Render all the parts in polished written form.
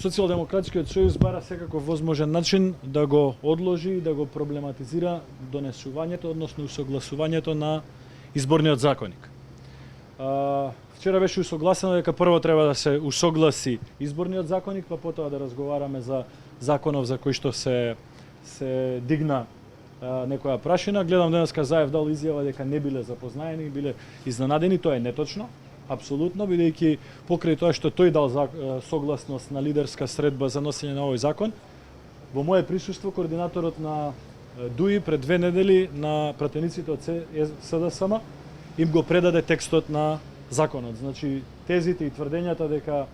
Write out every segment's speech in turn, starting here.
Социјалдемократскиот сојуз бара секако возможен начин да го одложи и да го проблематизира донесувањето, односно усогласувањето на изборниот законик. Вчера беше усогласено дека прво треба да се усогласи изборниот законик, па потоа да разговараме за законов за кој што се дигна некоја прашина. Гледам денеска Заев дал изјава дека не биле запознаени, биле изненадени, тоа е неточно. Апсолутно, бидејќи покрај тоа што тој дал согласност на лидерска средба за носење на овој закон, во мое присуство координаторот на ДУИ пред 2 недели на пратениците од СДСМ им го предаде текстот на законот. Значи, тезите и тврдењата дека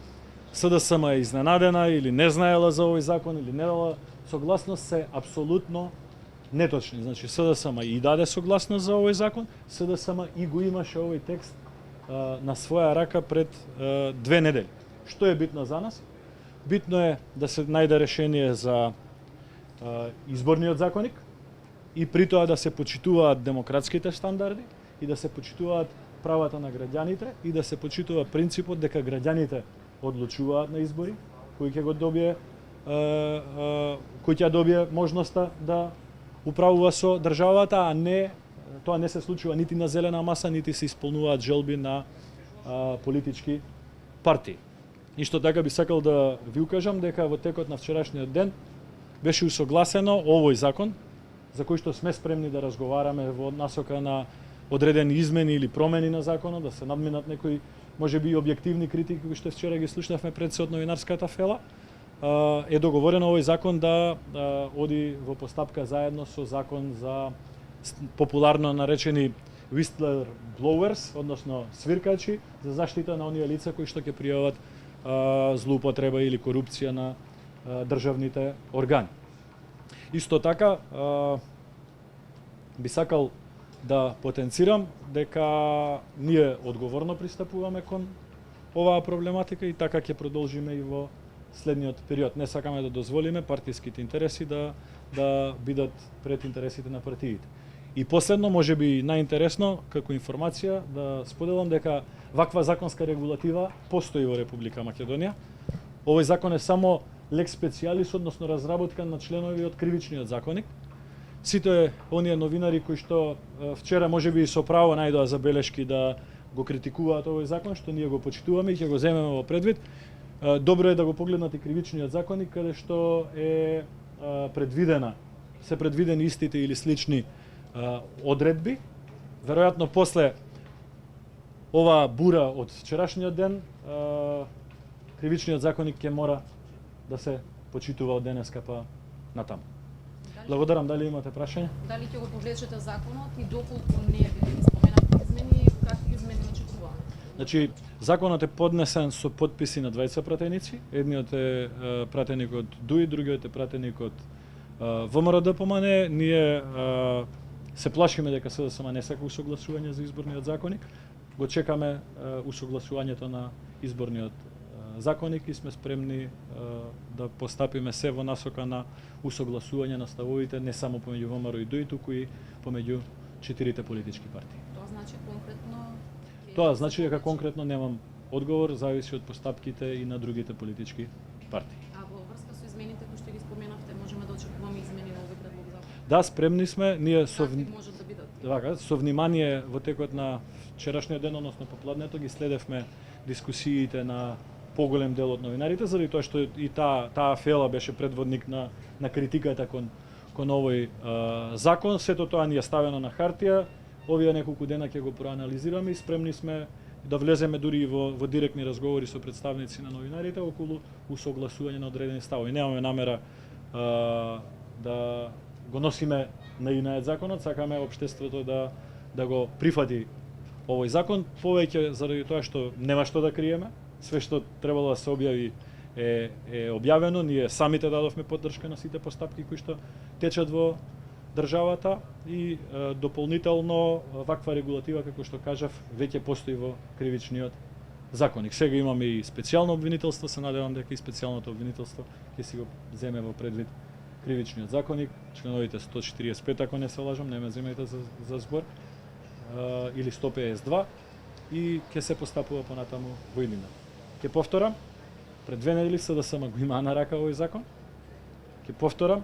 СДСМ е изненадена или не знаела за овој закон или не дала согласност се апсолутно неточни. Значи, СДСМ и даде согласност за овој закон, СДСМ и го имаше овој текст на своја рака пред 2 недели. Што е битно за нас? Битно е да се најде решение за изборниот законик и при тоа да се почитуваат демократските стандарди и да се почитуваат правата на граѓаните и да се почитува принципот дека граѓаните одлучуваат на избори, кој ќе го добие кој ќе добие можноста да управува со државата, а не тоа не се случува нити на зелена маса, нити се исполнуваат желби на политички партии. Исто така би сакал да ви укажам дека во текот на вчерашниот ден беше усогласено овој закон, за кој што сме спремни да разговараме во насока на одредени измени или промени на законот, да се надминат некои можеби и објективни критики кои што вчера ги слушнавме пред се од новинарската фела. Е договорено овој закон да оди во постапка заедно со закон за популарно наречени whistleblowers, односно свиркачи, за заштита на оние лица кои што ќе пријават злоупотреба или корупција на државните органи. Исто така, би сакал да потенцирам дека ние одговорно пристапуваме кон оваа проблематика и така ќе продолжиме и во следниот период. Не сакаме да дозволиме партиските интереси да бидат пред интересите на партиите. И последно, можеби најинтересно, како информација, да споделам дека ваква законска регулатива постои во Република Македонија. Овој закон е само лекс специјалис, односно разработка на членови од кривичниот законник. Сите оние новинари кои што вчера можеби и со право најдоа забелешки да го критикуваат овој закон, што ние го почитуваме и ќе го земеме во предвид, добро е да го погледнат и кривичниот законник, каде што е се предвидени истите или слични одредби. Веројатно после оваа бура од вчерашниот ден, кривичниот законник ќе мора да се почитува од денеска па натаму. Благодарам, дали имате прашање? Дали ќе го погледнете законот и доколку не е биле споменати измени, какви измени очекуваме? Значи, законот е поднесен со подписи на двајца пратеници. Едниот е пратеник од ДУИ, другиот е пратеник од ВМРО-ДПМН. Ние се плашиме дека СДСМ не сака усогласување за изборниот законик. Го чекаме усогласувањето на изборниот законик и сме спремни да постапиме се во насока на усогласување на ставовите не само помеѓу ВМРО и ДУИ, туку и помеѓу 4 политички партии. Тоа значи конкретно? Тоа значи дека конкретно немам одговор, зависи од постапките и на другите политички партии. А во врска со измените кои што ги споменавте, можеме да очекуваме измени на овој предлог закон? Да, спремни сме, ние Какви можат да бидат? Вака, со внимание во текот на вчерашниот ден, односно попладнето, ги следевме дискусиите на поголем дел од новинарите, заради тоа што и таа фела беше предводник на критиката кон овој закон. Сето тоа ни е ставено на хартија. Овие неколку дена ќе го проанализираме и спремни сме да влеземе дури и во директни разговори со представници на новинарите околу усогласување на одредени ставови. Немаме намера да го носиме наивниот законот, сакаме општеството да го прифати овој закон, повеќе заради тоа што нема што да криеме. Све што требало да се објави е објавено. Ние самите дадовме поддршка на сите постапки кои што течат во државата и дополнително ваква регулатива, како што кажав, веќе постои во кривичниот законник. Сега имаме и специјално обвинителство, се надевам дека и специјалното обвинителство ќе си го земе во предвид кривичниот законник, членовите 145, ако не се лажам, не ме земете за збор, или 152, и ќе се постапува понатаму во иднина. Ќе повторам, Пред 2 недели СДСМ го има на рака овој закон. Ќе повторам,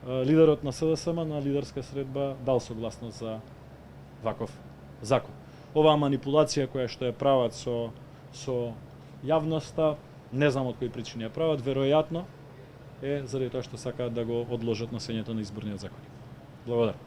лидерот на СДСМ на лидерска средба дал согласност за ваков закон. Оваа манипулација која што ја прават со јавноста, не знам од кои причини ја прават, веројатно е заради тоа што сакаат да го одложат носењето на изборниот закон. Благодарам.